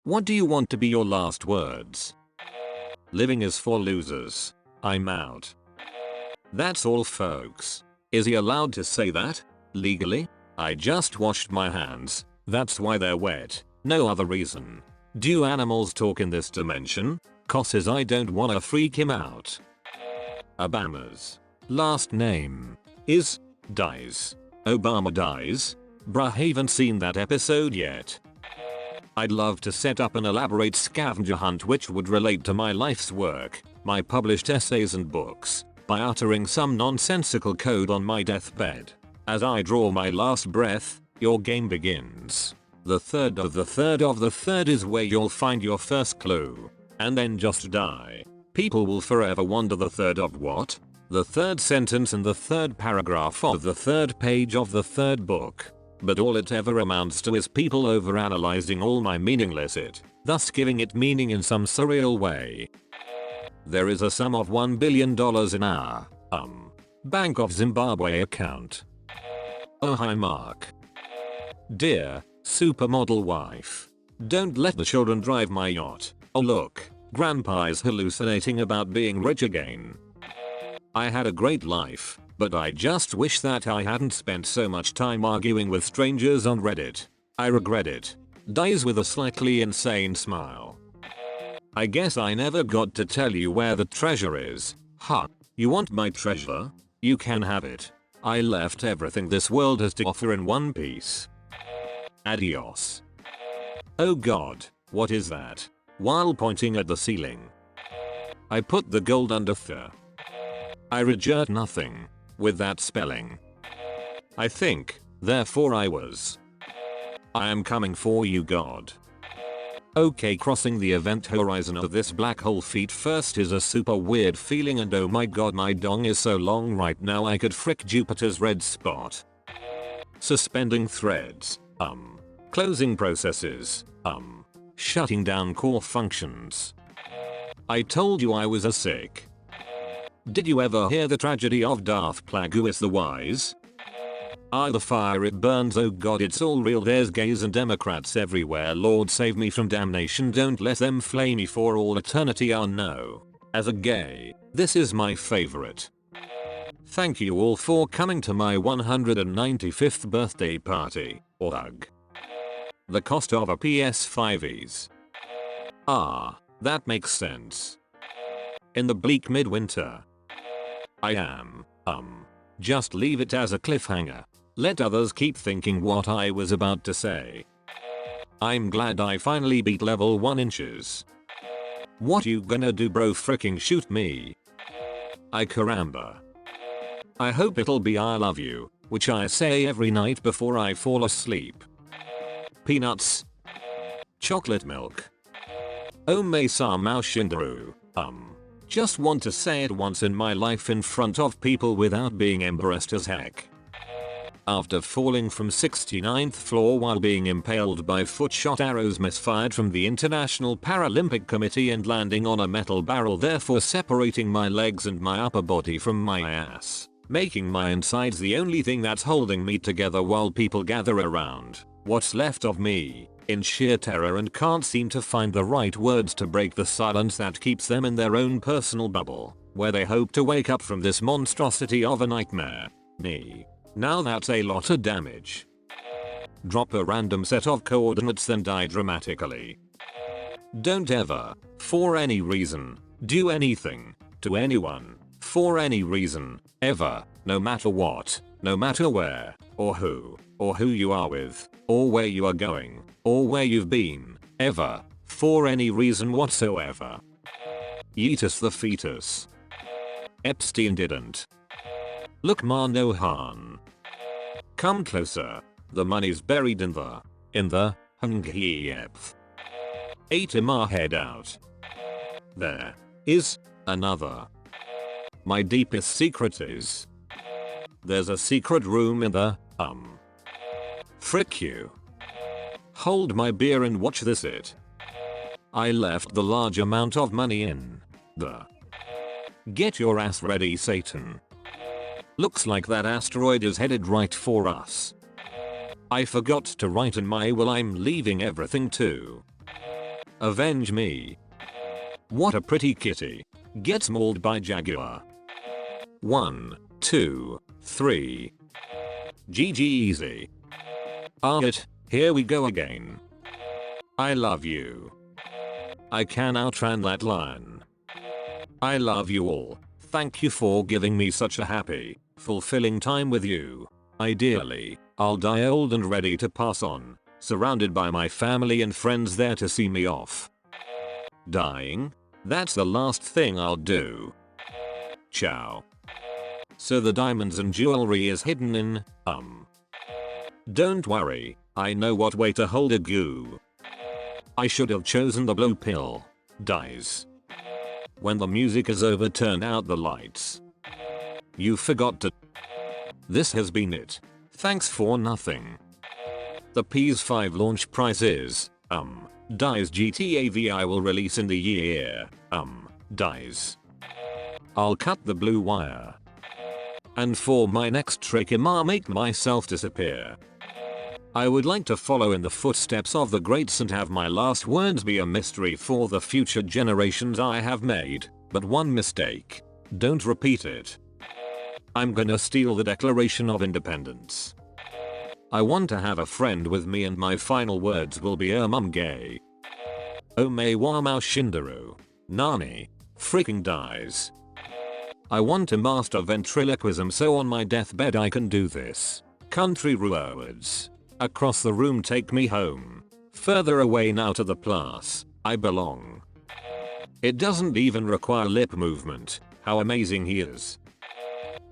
What do you want to be your last words? Living is for losers. I'm out. That's all, folks. Is he allowed to say that? Legally? I just washed my hands. That's why they're wet. No other reason. Do animals talk in this dimension? 'Cause I don't wanna freak him out. Obama's last name is Dies. Obama dies? Bruh, haven't seen that episode yet. I'd love to set up an elaborate scavenger hunt which would relate to my life's work, my published essays and books, by uttering some nonsensical code on my deathbed. As I draw my last breath, your game begins. The third of the third of the third is where you'll find your first clue. And then just die. People will forever wonder the third of what? The third sentence in the third paragraph of the third page of the third book. But all it ever amounts to is people overanalyzing all my meaningless it, thus giving it meaning in some surreal way. There is a sum of $1 billion in our, Bank of Zimbabwe account. Oh hi Mark. Dear, supermodel wife. Don't let the children drive my yacht. Oh look, Grandpa is hallucinating about being rich again. I had a great life, but I just wish that I hadn't spent so much time arguing with strangers on Reddit. I regret it. Dies with a slightly insane smile. I guess I never got to tell you where the treasure is. Huh. You want my treasure? You can have it. I left everything this world has to offer in one piece. Adios. Oh god, what is that? While pointing at the ceiling. I put the gold under the. I reject nothing. With that spelling. I think, therefore I was. I am coming for you God. Okay, crossing the event horizon of this black hole feet first is a super weird feeling, and oh my god my dong is so long right now I could frick Jupiter's red spot. Suspending threads. Closing processes. Shutting down core functions. I told you I was a sick. Did you ever hear the tragedy of Darth Plagueis the Wise? The fire it burns, oh god it's all real, there's gays and Democrats everywhere, Lord save me from damnation, don't let them flame me for all eternity, oh no. As a gay, this is my favorite. Thank you all for coming to my 195th birthday party, ugh. The cost of a PS5 is. That makes sense. In the bleak midwinter. I am, just leave it as a cliffhanger. Let others keep thinking what I was about to say. I'm glad I finally beat level 1 inches. What you gonna do bro, fricking shoot me? I caramba. I hope it'll be I love you, which I say every night before I fall asleep. Peanuts. Chocolate milk. Oh me some Shindaru. Just want to say it once in my life in front of people without being embarrassed as heck. After falling from 69th floor while being impaled by foot-shot arrows misfired from the International Paralympic Committee and landing on a metal barrel, therefore separating my legs and my upper body from my ass, making my insides the only thing that's holding me together while people gather around what's left of me in sheer terror and can't seem to find the right words to break the silence that keeps them in their own personal bubble, where they hope to wake up from this monstrosity of a nightmare. Me. Now that's a lot of damage. Drop a random set of coordinates then die dramatically. Don't ever, for any reason, do anything, to anyone, for any reason, ever, no matter what, no matter where, or who you are with, or where you are going, or where you've been, ever, for any reason whatsoever. Yeetus the fetus. Epstein didn't. Look Manohan. Come closer. The money's buried in the Hungyepth. Ate him our head out. There is another. My deepest secret is. There's a secret room in the Frick you. Hold my beer and watch this it. I left the large amount of money in the. Get your ass ready, Satan. Looks like that asteroid is headed right for us. I forgot to write in my will I'm leaving everything too. Avenge me. What a pretty kitty. Gets mauled by jaguar. 1, 2, 3. GG easy. It, here we go again. I love you. I can outrun that lion. I love you all. Thank you for giving me such a happy, fulfilling time with you. Ideally, I'll die old and ready to pass on, surrounded by my family and friends there to see me off. Dying? That's the last thing I'll do. Ciao. So the diamonds and jewelry is hidden in, Don't worry, I know what way to hold a goo. I should have chosen the blue pill. Dies. When the music is over, turn out the lights. You forgot to. This has been it. Thanks for nothing. The PS5 launch price is, dies. GTA V I will release in the year, dies. I'll cut the blue wire. And for my next trick I'll make myself disappear. I would like to follow in the footsteps of the greats and have my last words be a mystery for the future generations. I have made but one mistake. Don't repeat it. I'm gonna steal the Declaration of Independence. I want to have a friend with me and my final words will be I'm gay. Ome wa mau shindaru. Nani? Freaking dies. I want to master ventriloquism so on my deathbed I can do this. Country roads. Across the room, take me home. Further away now to the place I belong. It doesn't even require lip movement. How amazing he is.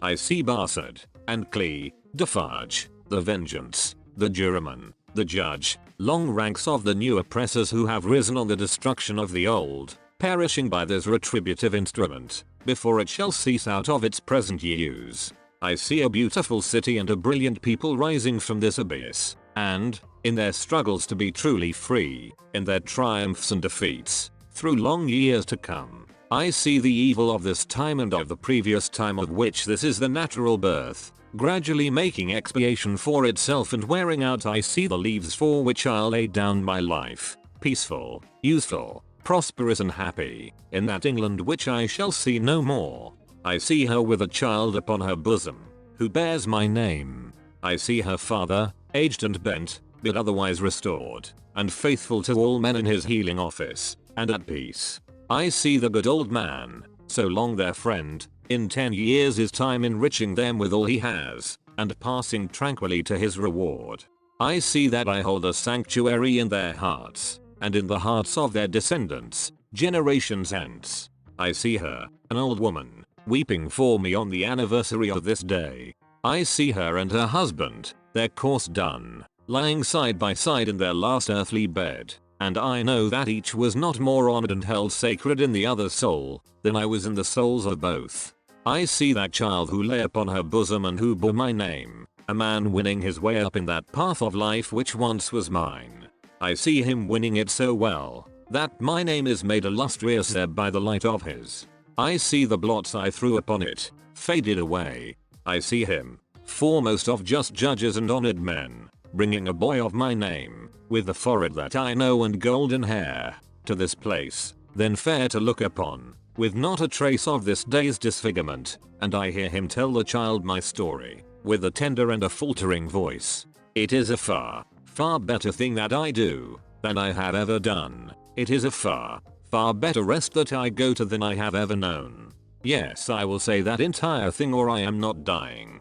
I see Bastard and Clee, Defarge, the Vengeance, the Juryman, the Judge, long ranks of the new oppressors who have risen on the destruction of the old, perishing by this retributive instrument, before it shall cease out of its present use. I see a beautiful city and a brilliant people rising from this abyss, and, in their struggles to be truly free, in their triumphs and defeats, through long years to come, I see the evil of this time and of the previous time of which this is the natural birth, gradually making expiation for itself and wearing out. I see the leaves for which I'll lay down my life, peaceful, useful, prosperous and happy, in that England which I shall see no more. I see her with a child upon her bosom, who bears my name. I see her father, aged and bent, but otherwise restored, and faithful to all men in his healing office, and at peace. I see the good old man, so long their friend, in 10 years his time enriching them with all he has, and passing tranquilly to his reward. I see that I hold a sanctuary in their hearts, and in the hearts of their descendants, generations hence. I see her, an old woman, weeping for me on the anniversary of this day. I see her and her husband, their course done, lying side by side in their last earthly bed, and I know that each was not more honored and held sacred in the other's soul than I was in the souls of both. I see that child who lay upon her bosom and who bore my name, a man winning his way up in that path of life which once was mine. I see him winning it so well that my name is made illustrious there by the light of his. I see the blots I threw upon it, faded away. I see him, foremost of just judges and honored men, bringing a boy of my name, with the forehead that I know and golden hair, to this place, then fair to look upon, with not a trace of this day's disfigurement, and I hear him tell the child my story, with a tender and a faltering voice. It is a far, far better thing that I do, than I have ever done. It is a far, far better rest that I go to than I have ever known. Yes, I will say that entire thing or I am not dying.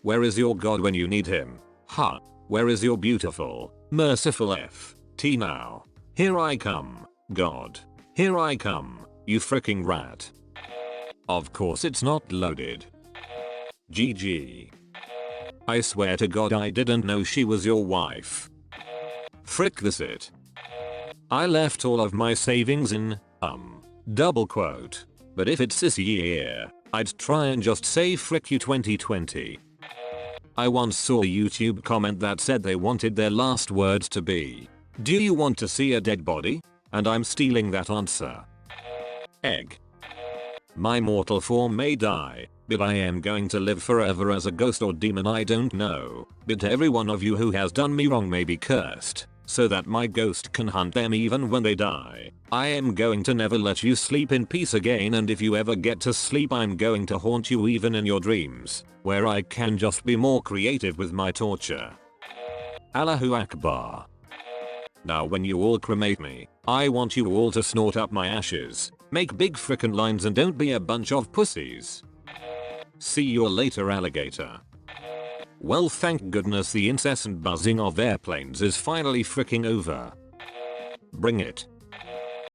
Where is your God when you need him? Ha! Where is your beautiful, merciful F.T. now? Here I come, God. Here I come, you fricking rat. Of course it's not loaded. GG. I swear to God I didn't know she was your wife. Frick this it. I left all of my savings in, double quote. But if it's this year, I'd try and just say frick you 2020. I once saw a YouTube comment that said they wanted their last words to be, "Do you want to see a dead body?" And I'm stealing that answer. Egg. My mortal form may die, but I am going to live forever as a ghost or demon I don't know, but every one of you who has done me wrong may be cursed. so that my ghost can hunt them even when they die. I am going to never let you sleep in peace again, and if you ever get to sleep I'm going to haunt you even in your dreams, where I can just be more creative with my torture. Allahu Akbar. Now when you all cremate me, I want you all to snort up my ashes, make big frickin' lines and don't be a bunch of pussies. See you later, alligator. Well, thank goodness the incessant buzzing of airplanes is finally fricking over. Bring it.